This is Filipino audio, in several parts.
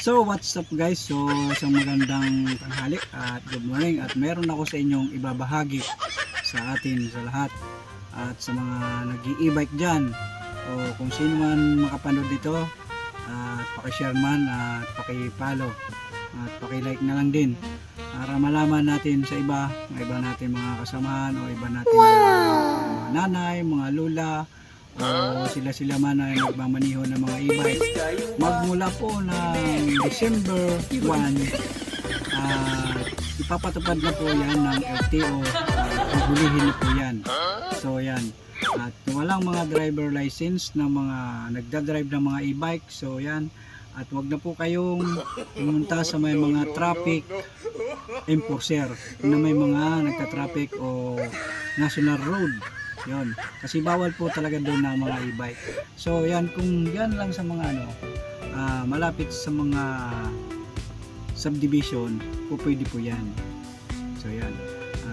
So what's up guys, so isang magandang tanghali at good morning, at meron ako sa inyong ibabahagi sa atin sa lahat at sa mga nag-i-e-bike dyan, o kung sino man makapanood dito, at pakishare man at pakipollow at pakilike na lang din para malaman natin sa iba natin mga kasamahan o iba natin mga nanay, mga lula, o sila man ay nagmamaniho ng mga e-bike. Magmula po ng December 1, ipapatupad na po yan ng LTO, huhulihin na po yan. So yan, at walang mga driver license na mga nagdadrive ng mga e-bike, so yan, at wag na po kayong pumunta sa may mga traffic enforcer na may mga nagka-traffic o national road. Yun, kasi bawal po talaga doon na mga e-bike. So yan, kung yan lang sa mga malapit sa mga subdivision, po pwede po yan. So yan,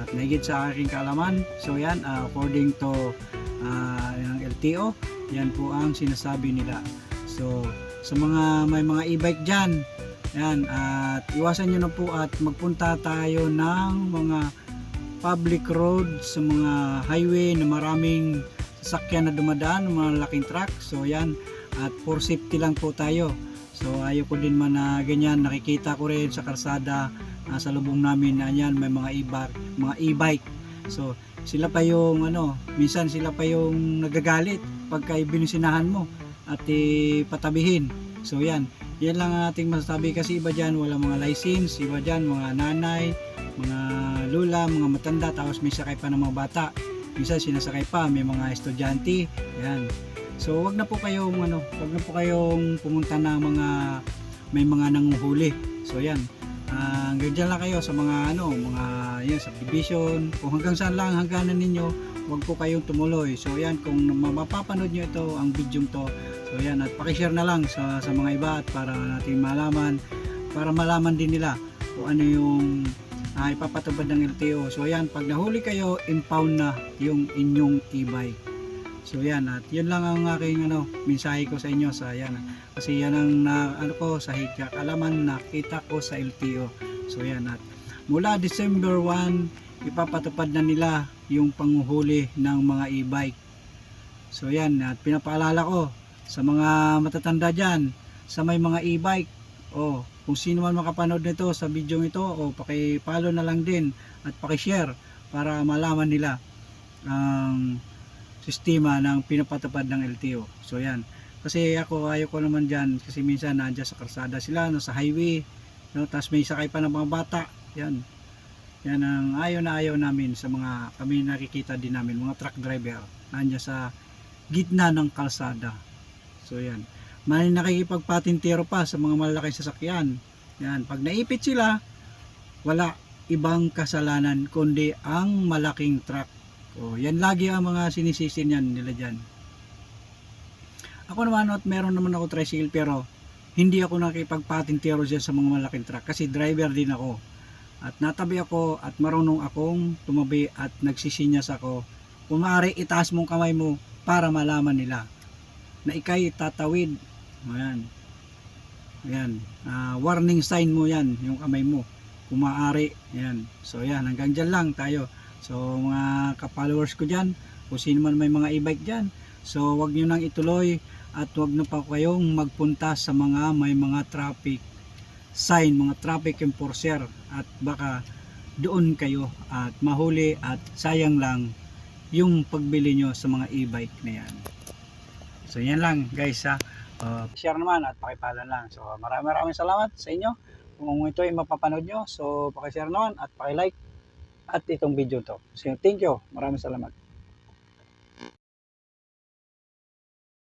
at nahigit sa aking kaalaman, so yan, according to ng LTO, yan po ang sinasabi nila. So sa mga may mga e-bike dyan, yan, at iwasan nyo na po at magpunta tayo ng mga public road, sa mga highway na maraming sasakyan na dumadaan, mga laking truck. So yan, at for safety lang po tayo. So ayaw ko din man na ganyan, nakikita ko rin sa kalsada sa lubong namin na yan may mga e-bike. So sila pa yung minsan sila pa yung nagagalit pagka binisinahan mo at patabihin. So yan lang ang ating masasabi, kasi iba dyan wala mga license, iba dyan mga nanay, mga lula, mga matanda, tapos may sakay pa ng mga bata, minsan sinasakay pa, may mga estudyante. Yan, so wag na po kayong pumunta na may mga nanguhuli. So yan, hanggang dyan lang kayo sa mga mga subdivision, kung hanggang saan lang hangganan ninyo, wag po kayong tumuloy. So yan, kung mapapanood nyo ito, ang video to, so yan, at pakishare na lang sa mga iba, at para natin malaman din nila kung ano yung ipapatupad ng LTO. So yan, pag nahuli kayo, impound na yung inyong e-bike. So yan, at yun lang ang aking mensahe ko sa inyo, sa yan, kasi yan ang sa kaalaman nakita ko sa LTO. So yan, at mula December 1, ipapatupad na nila yung panguhuli ng mga e-bike. So yan, at pinapaalala ko sa mga matatanda dyan, sa may mga e-bike, kung sino man makapanood nito sa video ito, paki-follow na lang din at paki-share para malaman nila ang sistema ng pinapatupad ng LTO. So yan, kasi ayaw ko naman dyan, kasi minsan nandiyan sa kalsada sila, sa highway, tapos may sakay pa ng mga bata. Yan ang ayaw namin sa mga kami nakikita din namin, mga truck driver, nandiyan sa gitna ng kalsada. So yan, may nakikipagpatintero pa sa mga malalaking sasakyan. Yan, pag naipit sila, wala ibang kasalanan kundi ang malaking truck. Yan lagi ang mga sinisisi niyan nila dyan. Ako naman, at meron naman ako tricycle, pero hindi ako nakikipagpatintero dyan sa mga malaking truck, kasi driver din ako. At natabi ako at marunong akong tumabi at nagsisinyas ako. Kung maaari, itaas mong kamay mo para malaman nila na ikay tatawid. Ayan, warning sign mo yan, yung kamay mo, kung maaari. Ayan. So yan, hanggang dyan lang tayo. So mga ka-followers ko dyan, kung sino man may mga e-bike dyan, so wag nyo nang ituloy, at wag na pa kayong magpunta sa may mga traffic sign, mga traffic enforcer, at baka doon kayo at mahuli, at sayang lang yung pagbili nyo sa mga e-bike na yan. So yan lang guys, share naman at pakipollow lang. So maraming salamat sa inyo. Kung ito ay mapapanood nyo, so pakishare naman at pakilike at itong video to. So thank you, maraming salamat.